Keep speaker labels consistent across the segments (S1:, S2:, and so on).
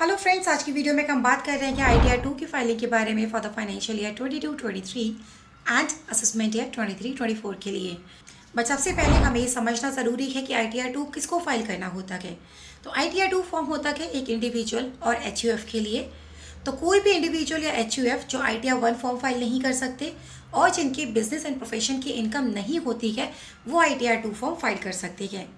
S1: Hello friends, आज की video में हम बात कर रहे हैं कि ITR 2 की फाइलिंग के बारे में for the financial year 22-23 and assessment year 23-24 के लिए। बट सबसे पहले हमें ये समझना ज़रूरी है कि ITR 2 किसको फाइल करना होता है। तो ITR 2 फॉर्म होता है एक इंडिविजुअल और HUF के लिए। तो कोई भी इंडिविजुअल या HUF जो ITR 1 फॉर्म फाइल नहीं कर सकते और जिनकी बिजनेस एंड प्रोफेशन की इनकम नहीं होती है वो ITR 2 फॉर्म फाइल कर सकते हैं।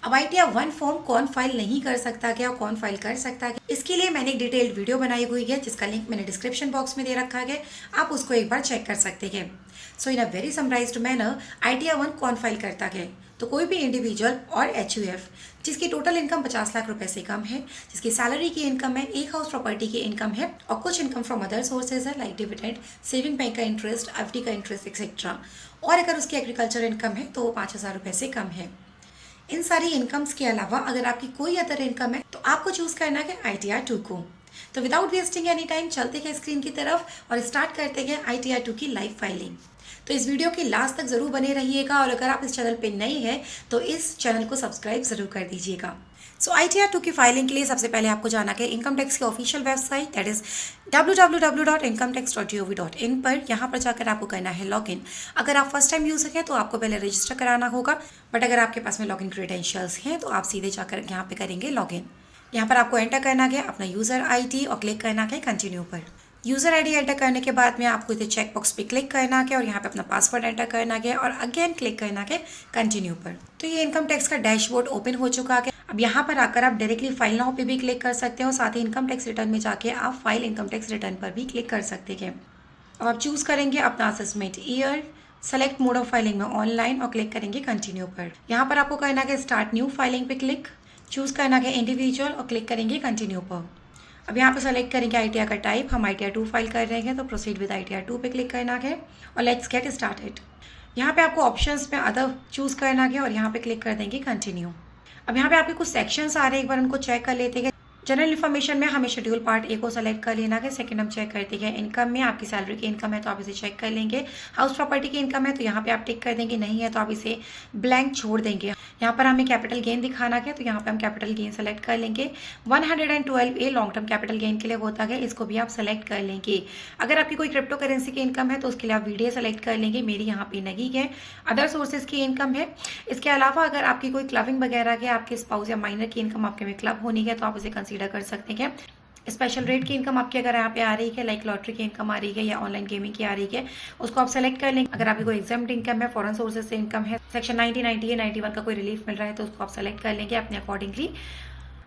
S1: अब ITR 1 फॉर्म कौन फाइल नहीं कर सकता क्या और कौन फाइल कर सकता है, इसके लिए मैंने एक डिटेल्ड वीडियो बनाई हुई है जिसका लिंक मैंने डिस्क्रिप्शन बॉक्स में दे रखा है। आप उसको एक बार चेक कर सकते हैं। So in a very summarized manner ITR 1 कौन फाइल करता है, तो कोई भी इंडिविजुअल और HUF जिसकी टोटल इनकम 50 लाख रुपए से कम है, जिसकी सैलरी की इनकम है, एक हाउस प्रॉपर्टी की इनकम है और कुछ इनकम फ्रॉम अदर सोर्सेज है लाइक डिविडेंड, सेविंग बैंक का इंटरेस्ट, FD का इंटरेस्ट एक्सेट्रा, और अगर उसकी एग्रीकल्चर इनकम है तो वो 5,000 रुपये से कम है। इन सारी इनकम्स के अलावा अगर आपकी कोई अदर इनकम है तो आपको चूज करना है ITR 2 को। तो विदाउट वेस्टिंग एनी टाइम चलते हैं स्क्रीन की तरफ और स्टार्ट करते हैं ITR 2 की लाइव फाइलिंग। तो इस वीडियो के लास्ट तक जरूर बने रहिएगा और अगर आप इस चैनल पे नए हैं तो इस चैनल को सब्सक्राइब जरूर कर दीजिएगा। सो ITR 2 की फाइलिंग के लिए सबसे पहले आपको जाना है इनकम टैक्स की official website that is www.incometax.gov.in पर। यहाँ पर जाकर आपको करना है लॉगिन। अगर आप फर्स्ट टाइम यूजर हैं तो आपको पहले रजिस्टर कराना होगा, बट अगर आपके पास में लॉगिन क्रेडेंशियल्स हैं तो आप सीधे जाकर यहाँ पे करेंगे लॉगिन। यहाँ पर आपको एंटर करना है अपना यूजर ID और क्लिक करना है कंटिन्यू पर। यूजर ID एंटर करने के बाद में आपको इसे चेक बॉक्स पे क्लिक करना है और यहाँ पे अपना पासवर्ड एंटर करना है और अगेन क्लिक करना है कंटिन्यू पर। तो ये इनकम टैक्स का डैशबोर्ड ओपन हो चुका है। अब यहाँ पर आकर आप डायरेक्टली फाइल नाउ पे भी क्लिक कर सकते हो, साथ ही इनकम टैक्स रिटर्न में जाके आप फाइल इनकम टैक्स रिटर्न पर भी क्लिक कर सकते हैं। अब आप चूज करेंगे अपना assessment year, select mode of filing में ऑनलाइन और क्लिक करेंगे कंटिन्यू पर। यहाँ पर आपको करना है स्टार्ट न्यू फाइलिंग पे क्लिक, चूज करना है इंडिविजुअल और क्लिक करेंगे कंटिन्यू पर। अब यहाँ पे सेलेक्ट करेंगे ITR का टाइप, हम ITR 2 फाइल कर रहे हैं तो प्रोसीड विद ITR 2 पे क्लिक करना है और लेट्स गेट स्टार्टेड। यहाँ पे आपको ऑप्शंस में अदर चूज करना है और यहाँ पे क्लिक कर देंगे कंटिन्यू। अब यहाँ पे आपके कुछ सेक्शंस आ रहे हैं, एक बार उनको चेक कर लेते हैं। जनरल इन्फॉर्मेशन में हमें शेड्यूल पार्ट A को सेलेक्ट कर लेना है। सेकंड हम चेक करते हैं इनकम में, आपकी सैलरी की इनकम है तो आप इसे चेक कर लेंगे। हाउस प्रॉपर्टी की इनकम है तो यहाँ पे आप टिक कर देंगे, नहीं है तो आप इसे ब्लैंक छोड़ देंगे। यहाँ पर हमें कैपिटल गेन दिखाना है तो यहाँ पे हम कैपिटल गेन सेलेक्ट कर लेंगे। 112A long term capital gain के लिए होता है, इसको भी आप सेलेक्ट कर लेंगे। अगर आपकी कोई क्रिप्टो करेंसी की इनकम है तो उसके लिए आप VDA सेलेक्ट कर लेंगे, मेरी यहाँ पे नहीं है। अदर सोर्सेज की इनकम है। इसके अलावा अगर आपकी कोई क्लबिंग वगैरह के, आपके स्पाउस या माइनर की इनकम आपके में क्लब होनी है तो आप इसे कंसीडर कर सकते हैं। स्पेशल रेट की इनकम आपकी अगर यहाँ पे आ रही है, लाइक लॉटरी की इनकम आ रही है या ऑनलाइन गेमिंग की आ रही है, उसको आप सेलेक्ट कर लेंगे। अगर आपकी कोई एग्जाम्ड इनकम है, फॉरेन सोर्सेज से इनकम है, सेक्शन 90, 90 या 91 का कोई रिलीफ मिल रहा है तो उसको आप सेलेक्ट कर लेंगे अपने अकॉर्डिंगली।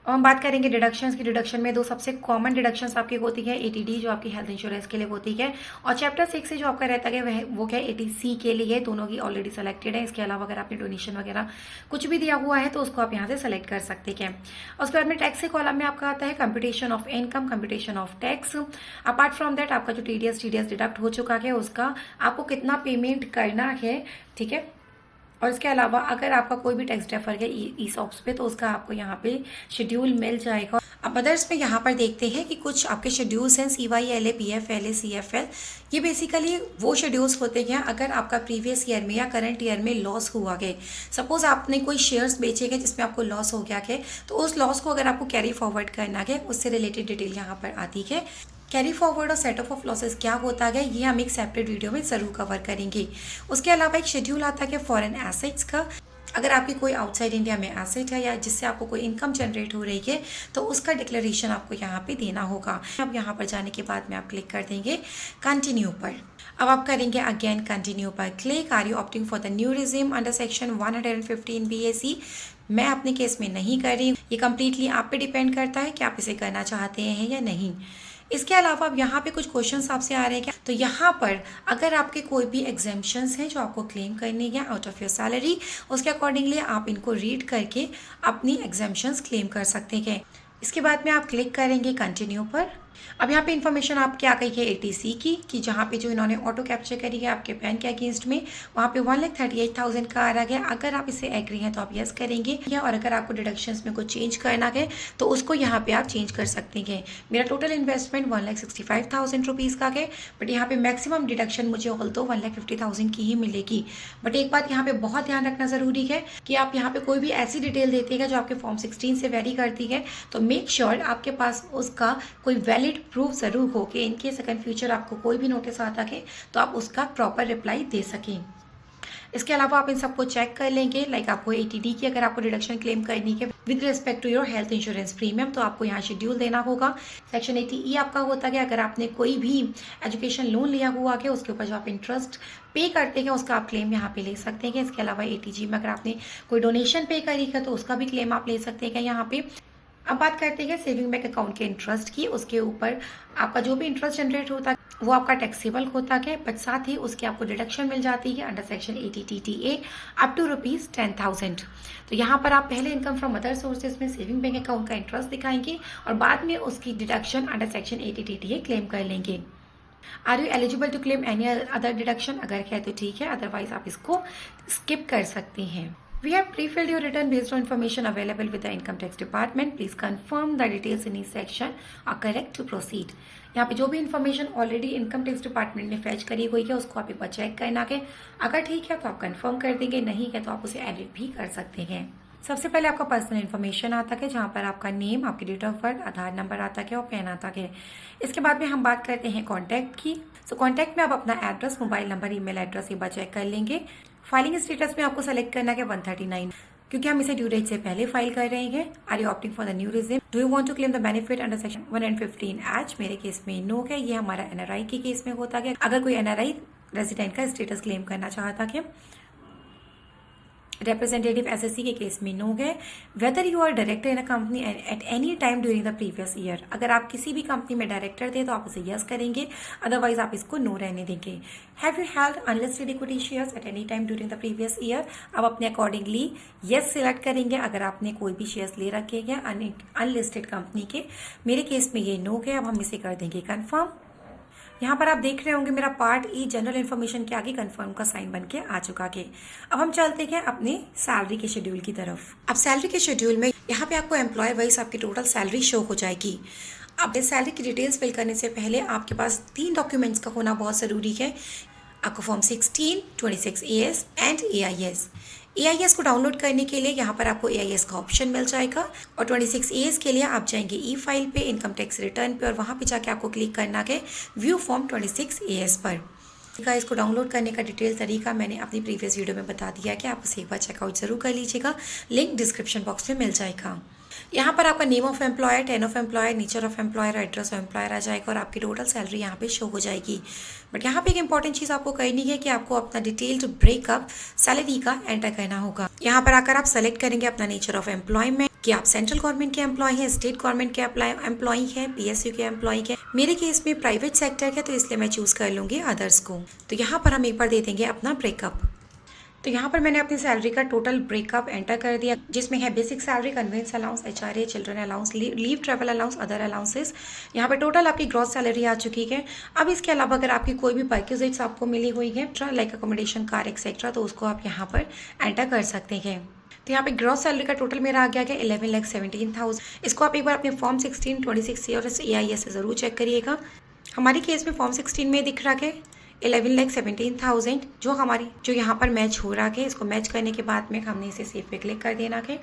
S1: और हम बात करेंगे डिडक्शंस की। डिडक्शन में दो सबसे कॉमन डिडक्शंस आपकी होती है, ATD जो आपकी हेल्थ इंश्योरेंस के लिए होती है, और चैप्टर 6 से जो आपका रहता है वह वो क्या ATC के लिए, दोनों की ऑलरेडी सेलेक्टेड है। इसके अलावा अगर आपने डोनेशन वगैरह कुछ भी दिया हुआ है तो उसको आप यहाँ से सेलेक्ट कर सकते हैं। और उसके बाद में टैक्स के कॉलम में आपका आता है computation of income, computation of tax. Apart from that आपका जो TDS डिडक्ट हो चुका है उसका आपको कितना पेमेंट करना है, ठीक है। और इसके अलावा अगर आपका कोई भी टैक्स डेफर है ESOPs पे तो उसका आपको यहाँ पे शेड्यूल मिल जाएगा। अब अदर्स में यहाँ पर देखते हैं कि कुछ आपके शेड्यूल्स हैं CY, LA, PF, LA, CFL। ये बेसिकली वो शेड्यूल्स होते हैं अगर आपका प्रीवियस ईयर में या करंट ईयर में लॉस हुआ है। सपोज आपने कोई शेयर्स बेचे गए जिसमें आपको लॉस हो गया है तो उस लॉस को अगर आपको कैरी फॉरवर्ड करना है उससे रिलेटेड डिटेल यहाँ पर आती है। कैरी फॉरवर्ड और सेट ऑफ लॉसेस क्या होता है ये हम एक सेपरेट वीडियो में ज़रूर कवर करेंगे। उसके अलावा एक शेड्यूल आता है फॉरेन एसेट्स का। अगर आपकी कोई आउटसाइड इंडिया में एसेट है या जिससे आपको कोई इनकम जनरेट हो रही है तो उसका डिक्लेरेशन आपको यहाँ पे देना होगा। अब यहाँ पर जाने के बाद में आप क्लिक कर देंगे कंटिन्यू पर। अब आप करेंगे अगेन कंटिन्यू पर click. Are you opting for the new regime under section 115 BAC। मैं अपने केस में नहीं कर रही, ये कम्प्लीटली आप पे डिपेंड करता है कि आप इसे करना चाहते हैं या नहीं। इसके अलावा अब यहाँ पे कुछ क्वेश्चंस आपसे आ रहे हैं क्या, तो यहाँ पर अगर आपके कोई भी एग्जाम्पशंस हैं जो आपको क्लेम करने हैं आउट ऑफ योर सैलरी, उसके अकॉर्डिंगली आप इनको रीड करके अपनी एग्जाम्पशंस क्लेम कर सकते हैं। इसके बाद में आप क्लिक करेंगे कंटिन्यू पर। अब यहाँ पे इन्फॉर्मेशन आपकी आ गई है एटीसी की, कि जहाँ पे जो इन्होंने ऑटो कैप्चर करी है आपके पैन के अगेंस्ट में, वहाँ पे 1,38,000 का आ रहा है। अगर आप इससे एग्री हैं तो आप यस करेंगे, या और अगर आपको डिडक्शंस में कुछ चेंज करना है तो उसको यहाँ पे आप चेंज कर सकते हैं। मेरा टोटल इन्वेस्टमेंट 1,65,000 रुपीज़ का है, बट यहाँ पे मैक्सिमम डिडक्शन मुझे ऑल्दो 1,50,000 की ही मिलेगी। बट एक बात यहाँ पे बहुत ध्यान रखना ज़रूरी है कि आप यहाँ पे कोई भी ऐसी डिटेल देते हैं जो आपके फॉर्म 16 से वेरी करती है, तो मेक श्योर आपके पास उसका कोई वैलिड प्रूफ ज़रूर हो कि इनकेस अगर फ्यूचर आपको कोई भी नोटिस आता है तो आप उसका प्रॉपर रिप्लाई दे सकें। इसके अलावा आप इन सबको चेक कर लेंगे, लाइक आपको एटीडी की अगर आपको डिडक्शन क्लेम करनी है with respect to your health insurance premium, तो आपको यहाँ शेड्यूल देना होगा। सेक्शन 80E आपका होता है अगर आपने कोई भी एजुकेशन लोन लिया हुआ है उसके ऊपर जो आप इंटरेस्ट पे करते हैं उसका आप क्लेम यहाँ पे ले सकते हैं। इसके अलावा एटीजी में अगर आपने कोई डोनेशन पे करी है तो उसका भी क्लेम आप ले सकते हैं यहाँ पे। अब बात करते हैं सेविंग बैंक अकाउंट के इंटरेस्ट की। उसके ऊपर आपका जो भी इंटरेस्ट जनरेट होता है वो आपका टैक्सेबल होता है, बट साथ ही उसकी आपको डिडक्शन मिल जाती है under section 80TTA up to ₹10,000। तो यहाँ पर आप पहले इनकम फ्रॉम अदर सोर्सेज में सेविंग बैंक अकाउंट का इंटरेस्ट दिखाएंगे और बाद में उसकी deduction under section 80TTA claim कर लेंगे। Are you eligible to claim any other deduction? अगर है तो ठीक है, अदरवाइज आप इसको स्किप कर सकते हैं। We have pre-filled your return based on information available with the Income Tax Department. Please confirm the details in each section are correct to proceed. यहाँ पे जो भी information already income tax department ने fetch करी हुई है उसको आप एक बार चेक करना है। अगर ठीक है तो आप कंफर्म कर देंगे, नहीं है तो आप उसे एडिट भी कर सकते हैं। सबसे पहले आपका पर्सनल इन्फॉर्मेशन आता है जहाँ पर आपका नेम, आपकी date of birth, Aadhaar number आता है और पैन आता है। इसके बाद में हम बात करते हैं कॉन्टैक्ट की। सो कॉन्टैक्ट में आप अपना address, mobile number, email address एक बार चेक कर लेंगे। फाइलिंग स्टेटस में आपको सेलेक्ट करना है 139, क्योंकि हम इसे ड्यू डेट से पहले फाइल कर रहे हैं। Are you opting for the new regime? Do you want to claim the benefit under section 115H? मेरे केस में नो है, ये हमारा एनआरआई के केस में होता है। अगर कोई एनआरआई रेजिडेंट का स्टेटस क्लेम करना चाहता है, रिप्रेजेंटेटिव एसएससी के केस में नो है। Whether you are director in a company at any time during the previous year, अगर आप किसी भी कंपनी में डायरेक्टर थे तो आप उसे यस करेंगे, अदरवाइज आप इसको नो रहने देंगे। Have you held unlisted equity shares at any time during the previous year? अब अपने अकॉर्डिंगली यस सिलेक्ट करेंगे अगर आपने कोई भी शेयर्स ले रखे हैं अनलिस्टेड कंपनी के। मेरे केस में ये नो है, अब हम इसे कर देंगे कन्फर्म। यहाँ पर आप देख रहे होंगे मेरा पार्ट ई जनरल इन्फॉर्मेशन के आगे कंफर्म का साइन बन के आ चुका है। अब हम चलते हैं अपने सैलरी के शेड्यूल की तरफ। अब सैलरी के शेड्यूल में यहाँ पे आपको एम्प्लॉय वाइज आपकी टोटल सैलरी शो हो जाएगी। अब इस सैलरी की डिटेल्स फिल करने से पहले आपके पास 3 डॉक्यूमेंट्स का होना बहुत ज़रूरी है। आपको form 16, 26AS and AIS। AIS को डाउनलोड करने के लिए यहाँ पर आपको AIS का ऑप्शन मिल जाएगा और 26AS के लिए आप जाएंगे ई फाइल पे, इनकम टैक्स रिटर्न पे, और वहाँ पे जाके आपको क्लिक करना है व्यू फॉर्म 26AS पर। इसको डाउनलोड करने का डिटेल तरीका मैंने अपनी प्रीवियस वीडियो में बता दिया है कि आप उसे एक बार चेकआउट जरूर कर लीजिएगा, लिंक डिस्क्रिप्शन बॉक्स में मिल जाएगा। यहाँ पर आपका name of employer, TAN of employer, nature of employer, address of employer आ जाएगा और आपकी टोटल सैलरी यहाँ पे शो हो जाएगी। बट यहाँ पे एक इंपॉर्टेंट चीज़ आपको करनी है कि आपको अपना डिटेल्ड ब्रेकअप सैलरी का एंटर करना होगा। यहाँ पर आकर आप सेलेक्ट करेंगे अपना नेचर ऑफ एम्प्लॉयमेंट, कि आप सेंट्रल गवर्नमेंट के एम्प्लॉय हैं, स्टेट गवर्नमेंट के एम्प्लॉय हैं, PSU के एम्प्लॉय हैं। मेरे केस में प्राइवेट सेक्टर है तो इसलिए मैं चूज़ कर लूँगी अदर्स को। तो यहाँ पर हम एक बार दे देंगे अपना ब्रेकअप। तो यहाँ पर मैंने अपनी सैलरी का टोटल ब्रेकअप एंटर कर दिया, जिसमें है basic salary, convince allowance, HRA, children allowance, leave travel allowance, other allowances. यहाँ पे टोटल आपकी ग्रॉस सैलरी आ चुकी है। अब इसके अलावा अगर आपकी कोई भी परक्यूजिट्स आपको मिली हुई है लाइक अकोमोडेशन, कार एक्सेट्रा, तो उसको आप यहाँ पर एंटर कर सकते हैं। तो यहाँ पे ग्रॉस सैलरी का टोटल मेरा आ गया है 11,17,000। इसको आप एक बार अपने फॉर्म 16, 26A और AIS से ज़रूर चेक करिएगा। हमारी केस में फॉर्म 16 में दिख रहा है 11,17,000 जो यहाँ पर मैच हो रहा है। इसको मैच करने के बाद में हमने इसे सेव पे क्लिक कर देना है।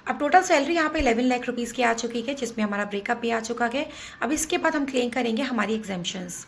S1: अब टोटल सैलरी यहाँ पे 11 लाख रुपीज़ की आ चुकी है, जिसमें हमारा ब्रेकअप भी आ चुका है। अब इसके बाद हम क्लेम करेंगे हमारी एग्जेम्पशंस।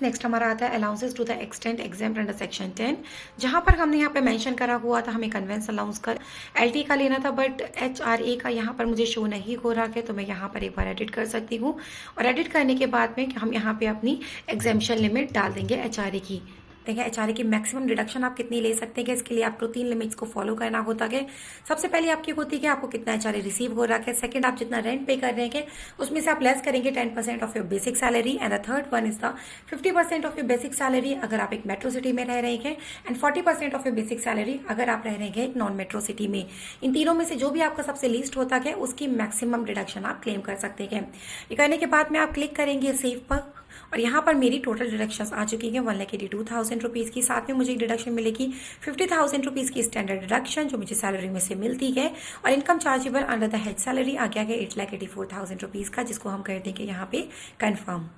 S1: नेक्स्ट हमारा आता है allowances to the extent exempt under section 10, जहाँ पर हमने यहाँ पे मेंशन करा हुआ था हमें कन्वेंस अलाउंस का LT का लेना था, बट HRA का यहाँ पर मुझे शो नहीं हो रहा है, तो मैं यहाँ पर एक बार एडिट कर सकती हूँ। और एडिट करने के बाद में हम यहाँ पे अपनी एग्जाम्पशन लिमिट डाल देंगे HRA की। सकते हैं एचआरए की मैक्सिमम डिडक्शन आप कितनी ले सकते हैं। इसके लिए आपको 3 लिमिट्स को फॉलो करना होता है। सबसे पहले आपकी होती है कि आपको कितना एचआरए रिसीव हो रहा है। सेकंड, आप जितना रेंट पे कर रहे हैं उसमें से आप लेस करेंगे 10% of your basic salary. And the third one is the 50% of your basic salary अगर आप एक मेट्रो सिटी में रह रहे हैं, and 40% of your basic salary अगर आप रह रहे हैं एक नॉन मेट्रो सिटी में। इन तीनों में से जो भी आपका सबसे लीस्ट होता है उसकी मैक्सिमम डिडक्शन आप क्लेम कर सकते हैं। ये करने के बाद में आप क्लिक करेंगे सेव पर, और यहाँ पर मेरी टोटल डिडक्शंस आ चुकी है 1,82,000 रुपीज़ की। साथ में मुझे डिडक्शन मिलेगी 50,000 रुपीज़ की स्टैंडर्ड डिडक्शन जो मुझे सैलरी में से मिलती है, और income chargeable under the head salary आ गया है 8,84,000 रुपीज़ का, जिसको हम कर देंगे यहाँ पे कन्फर्म।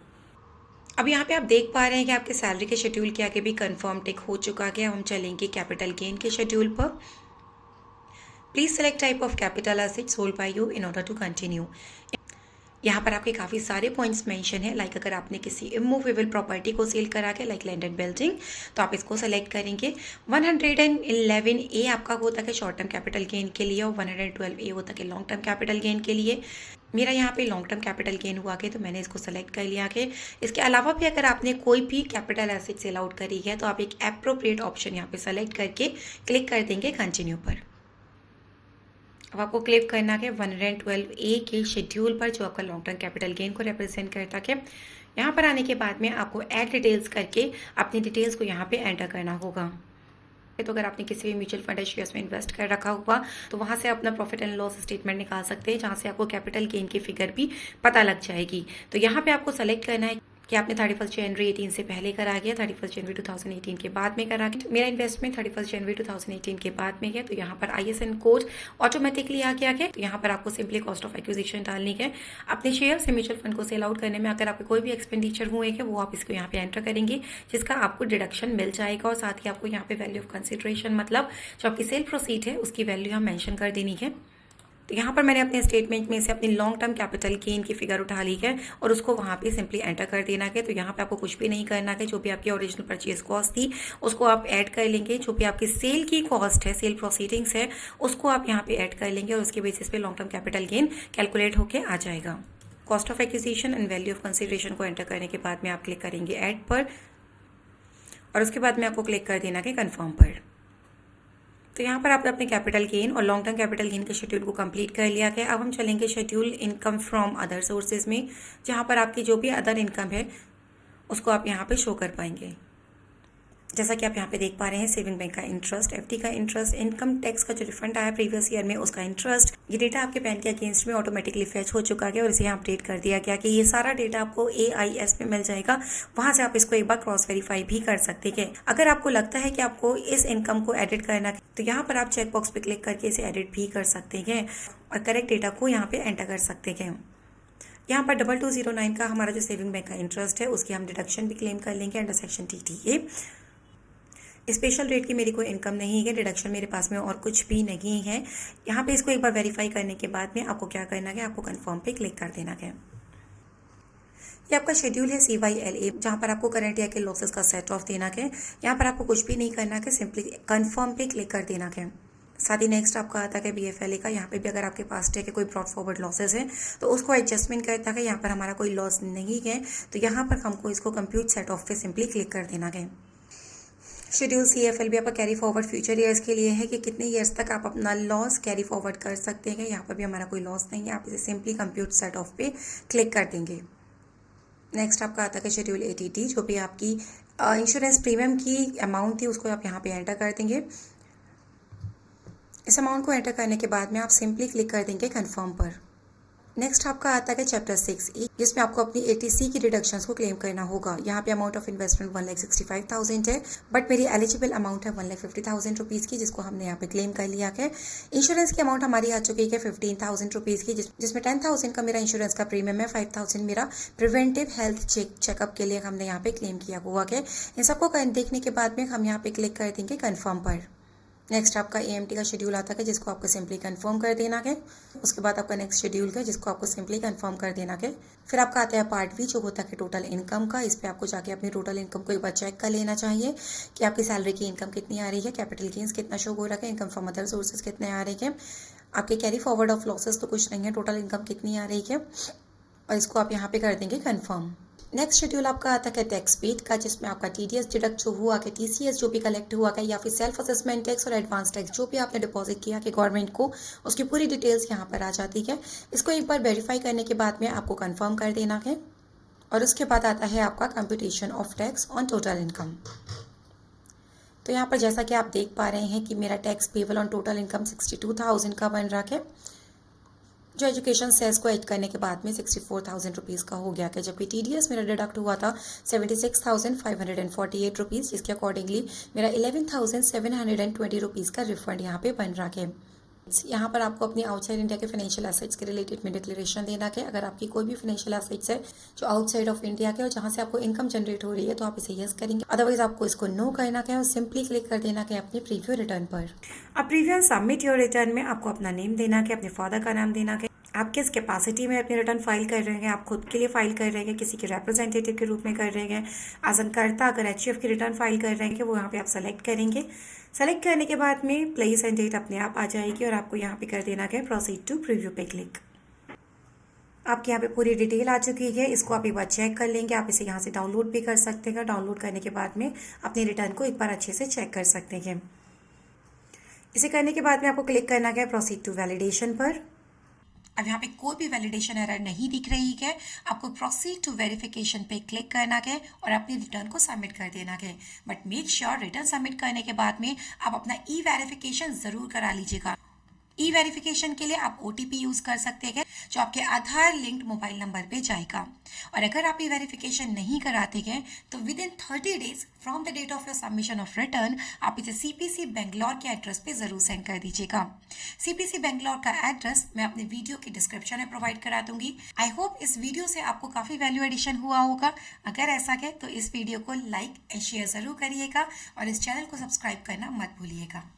S1: अब यहाँ पे आप देख पा रहे हैं कि आपके सैलरी के शेड्यूल के आगे भी कन्फर्म टिक हो चुका है। हम चलेंगे कैपिटल गेन के शेड्यूल पर। Please select type of capital asset sold by you in order to continue. यहाँ पर आपके काफ़ी सारे पॉइंट्स मेंशन है, लाइक अगर आपने किसी इमूवेबल प्रॉपर्टी को सेल करा के लाइक लैंड एंड बिल्डिंग, तो आप इसको सेलेक्ट करेंगे। 111A आपका होता है शॉर्ट टर्म कैपिटल गेन के लिए, और 112A होता है लॉन्ग टर्म कैपिटल गेन के लिए। मेरा यहाँ पे लॉन्ग टर्म कैपिटल गेन हुआ के, तो मैंने इसको सेलेक्ट कर लिया कि इसके अलावा भी अगर आपने कोई भी कैपिटल एसेट सेल आउट करी है तो आप एक एप्रोप्रिएट ऑप्शन यहाँ पे सेलेक्ट करके क्लिक कर देंगे कंटिन्यू पर। अब आपको क्लिक करना है 112A के शेड्यूल पर जो आपका लॉन्ग टर्म कैपिटल गेन को रिप्रेजेंट करता है। यहाँ पर आने के बाद में आपको ऐड डिटेल्स करके अपनी डिटेल्स को यहाँ पे एंटर करना होगा। तो अगर आपने किसी भी म्यूचुअल फंड या शेयर्स में इन्वेस्ट कर रखा हुआ तो वहाँ से अपना प्रॉफिट एंड लॉस स्टेटमेंट निकाल सकते हैं, जहाँ से आपको कैपिटल गेन की फिगर भी पता लग जाएगी। तो यहाँ पे आपको सेलेक्ट करना है कि आपने 31 जनवरी 18 से पहले करा गया, 31 जनवरी 2018 के बाद में करा गया। मेरा इन्वेस्टमेंट 31 जनवरी 2018 के बाद में है, तो यहाँ पर ISIN कोड ऑटोमेटिकली आ गया है। तो यहाँ पर आपको सिंपली कॉस्ट ऑफ एक्विजिशन डालनी है। अपने शेयर से म्यूचुअल फंड को सेल आउट करने में अगर आपके कोई भी एक्सपेंडिचर हुए हैं वो आप इसको यहाँ पे एंटर करेंगे, जिसका आपको डिडक्शन मिल जाएगा। और साथ ही आपको यहाँ पे वैल्यू ऑफ कंसिडरेशन मतलब जो आपकी सेल प्रोसीड है उसकी वैल्यू यहाँ मेंशन कर देनी है। तो यहाँ पर मैंने अपने स्टेटमेंट में से अपनी लॉन्ग टर्म कैपिटल गेन की फिगर उठा ली है और उसको वहाँ पे सिंपली एंटर कर देना है। तो यहाँ पे आपको कुछ भी नहीं करना है, जो भी आपकी ओरिजिनल परचेज कॉस्ट थी उसको आप ऐड कर लेंगे, जो भी आपकी सेल की कॉस्ट है, सेल प्रोसीडिंग्स है, उसको आप यहाँ पे ऐड कर लेंगे और उसके बेसिस पे long term capital gain calculate होकर आ जाएगा। Cost of acquisition and value of consideration को एंटर करने के बाद में आप क्लिक करेंगे ऐड पर, और उसके बाद में आपको क्लिक कर देना है कन्फर्म पर। तो यहाँ पर आपने अपने कैपिटल गेन और लॉन्ग टर्म कैपिटल गेन के शेड्यूल को कंप्लीट कर लिया है। अब हम चलेंगे schedule income from other sources में, जहाँ पर आपकी जो भी अदर इनकम है उसको आप यहाँ पे शो कर पाएंगे। जैसा कि आप यहाँ पे देख पा रहे हैं, सेविंग बैंक का इंटरेस्ट, FD का इंटरेस्ट, इनकम टैक्स का जो रिफंड आया प्रीवियस ईयर में उसका इंटरेस्ट, ये डेटा आपके पैन के अगेंस्ट में ऑटोमेटिकली फैच हो चुका है और इसे यहाँ अपडेट कर दिया गया कि ये सारा डेटा आपको AIS में मिल जाएगा। वहाँ से आप इसको एक बार क्रॉस वेरीफाई भी कर सकते हैं। अगर आपको लगता है कि आपको इस इनकम को एडिट करना है तो यहाँ पर आप चेक बॉक्स पे क्लिक करके इसे एडिट भी कर सकते हैं और करेक्ट डेटा को यहाँ पे एंटर कर सकते हैं। यहाँ पर 2209 का हमारा जो सेविंग बैंक का इंटरेस्ट है उसकी हम डिडक्शन भी क्लेम कर लेंगे under section TTA। Special rate की मेरी कोई इनकम नहीं है, डिडक्शन मेरे पास में और कुछ भी नहीं है। यहाँ पे इसको एक बार वेरीफाई करने के बाद में आपको क्या करना है, आपको कंफर्म पे क्लिक कर देना है। ये आपका शेड्यूल है CYLA, जहाँ पर आपको करंट ईयर के लॉसेस का सेट ऑफ देना है। यहाँ पर आपको कुछ भी नहीं करना है, सिंपली कंफर्म पे क्लिक कर देना है। साथ ही नेक्स्ट आपका आता है BFLA का। यहाँ पे भी अगर आपके पास है कि कोई ब्रॉड फॉरवर्ड लॉसेस है तो उसको एडजस्टमेंट करता है। यहाँ पर हमारा कोई लॉस नहीं है, तो यहाँ पर हमको इसको कंप्यूट सेट ऑफ पे सिंपली क्लिक कर देना है। शेड्यूल CFL भी आपका कैरी फॉरवर्ड फ्यूचर ईयर्स के लिए है कि कितने ईयर्स तक आप अपना लॉस कैरी फॉरवर्ड कर सकते हैं। यहाँ पर भी हमारा कोई लॉस नहीं है, आप इसे सिंपली कंप्यूट सेट ऑफ पे क्लिक कर देंगे। नेक्स्ट आपका आता है शेड्यूल ATT, जो भी आपकी इंश्योरेंस प्रीमियम की अमाउंट थी उसको आप यहाँ पे एंटर कर देंगे। इस अमाउंट को एंटर करने के बाद में आप सिंपली क्लिक कर देंगे कन्फर्म पर। नेक्स्ट आपका आता है चैप्टर 6E, जिसमें आपको अपनी ATC की डिडक्शंस को क्लेम करना होगा। यहाँ पे अमाउंट ऑफ इन्वेस्टमेंट 1,65,000 है, बट मेरी एलिजिबल अमाउंट है 1,50,000 रुपीज़ की, जिसको हमने यहाँ पे क्लेम कर लिया है। इंश्योरेंस की अमाउंट हमारी आ चुकी है 15,000 रुपीज़ की, जिसमें 10,000 का मेरा इंश्योरेंस का प्रीमियम है, 5,000 मेरा प्रिवेंटिव हेल्थ चेकअप के लिए हमने यहाँ पे क्लेम किया हुआ है। इन सबको देखने के बाद में हम यहाँ पे क्लिक कर देंगे कन्फर्म पर। नेक्स्ट आपका AMT का शेड्यूल आता है, जिसको आपको सिंपली कंफर्म कर देना है। उसके बाद आपका नेक्स्ट शेड्यूल है, जिसको आपको सिंपली कंफर्म कर देना है। फिर आपका आता है पार्ट B, जो होता है टोटल इनकम का। इस पे आपको जाके अपनी टोटल इनकम को एक बार चेक कर लेना चाहिए कि आपकी सैलरी की इनकम कितनी आ रही है, कैपिटल गेन्स कितना शो हो रहा है, इनकम फ्रॉम अदर सोर्सेज कितने आ रही है, आपके कैरी फॉरवर्ड ऑफ लॉसेस तो कुछ नहीं है, टोटल इनकम कितनी आ रही है, और इसको आप यहाँ पे कर देंगे कन्फर्म। नेक्स्ट शेड्यूल आपका आता है टैक्स पेड का, जिसमें आपका टीडीएस डिडक्ट जो हुआ है, टीसीएस जो भी कलेक्ट हुआ है, या फिर सेल्फ असेसमेंट टैक्स और एडवांस टैक्स जो भी आपने डिपॉजिट किया कि गवर्नमेंट को, उसकी पूरी डिटेल्स यहाँ पर आ जाती है। इसको एक बार वेरीफाई करने के बाद में आपको कंफर्म कर देना है और उसके बाद आता है आपका computation of tax on total income. तो यहाँ पर जैसा कि आप देख पा रहे हैं कि मेरा tax payable on total income 62,000 का बन रहा है, जो एजुकेशन सेस को ऐड करने के बाद में 64,000 रुपीज़ का हो गया है, जबकि टीडीएस मेरा डिडक्ट हुआ था 76,548 रुपीज़, जिसके अकॉर्डिंगली मेरा 11,720 रुपीज़ का रिफंड यहाँ पे बन रहा है। यहाँ पर आपको अपनी आउटसाइड इंडिया के फाइनेंशियल एसेट्स के रिलेटेड में डिक्लेरेशन देना है। अगर आपकी कोई भी फाइनेंशियल एसेट्स है जो आउटसाइड ऑफ इंडिया के और जहाँ से आपको इनकम जनरेट हो रही है, तो आप इसे यस करेंगे, अदरवाइज आपको इसको नो करना है और सिंपली क्लिक कर देना है अपने प्रीव्यू रिटर्न पर। अब प्रीव्यू सबमिट योर रिटर्न में आपको अपना नेम देना है, अपने फादर का नाम देना है, आप किस कैपेसिटी में अपने रिटर्न फाइल कर रहे हैं, आप खुद के लिए फाइल कर रहे हैं, किसी के रिप्रेजेंटेटिव के रूप में कर रहे हैं, आजनकर्ता अगर एचयूएफ की रिटर्न फाइल कर रहे हैं वो यहाँ पे आप सेलेक्ट करेंगे। सेलेक्ट करने के बाद में प्लेस एंड डेट अपने आप आ जाएगी और आपको यहाँ पे कर देना है प्रोसीड टू प्रीव्यू पे क्लिक। आपके यहाँ पे पूरी डिटेल आ चुकी है, इसको आप एक बार चेक कर लेंगे। आप इसे यहाँ से डाउनलोड भी कर सकते हैं। डाउनलोड करने के बाद में अपने रिटर्न को एक बार अच्छे से चेक कर सकते हैं। इसे करने के बाद में आपको क्लिक करना है प्रोसीड टू वैलिडेशन पर। अब यहाँ पे कोई भी वैलिडेशन एरर नहीं दिख रही है, आपको प्रोसीड टू वेरिफिकेशन पे क्लिक करना है और अपने रिटर्न को सबमिट कर देना है। But make sure return submit करने के बाद में आप अपना ई वेरिफिकेशन जरूर करा लीजिएगा। ई वेरिफिकेशन के लिए आप ओटीपी यूज कर सकते हैं, जो आपके आधार लिंक्ड मोबाइल नंबर पे जाएगा। और अगर आप ई वेरिफिकेशन नहीं कराते हैं तो within 30 days from the date of your submission of return आप इसे सीपीसी बेंगलोर के एड्रेस पे जरूर सेंड कर दीजिएगा। सीपीसी बेंगलोर का एड्रेस मैं अपने वीडियो के डिस्क्रिप्शन में प्रोवाइड करा दूंगी। आई होप इस वीडियो से आपको काफी वैल्यू एडिशन हुआ होगा। अगर ऐसा है तो इस वीडियो को लाइक एंड शेयर जरूर करिएगा और इस चैनल को सब्सक्राइब करना मत भूलिएगा।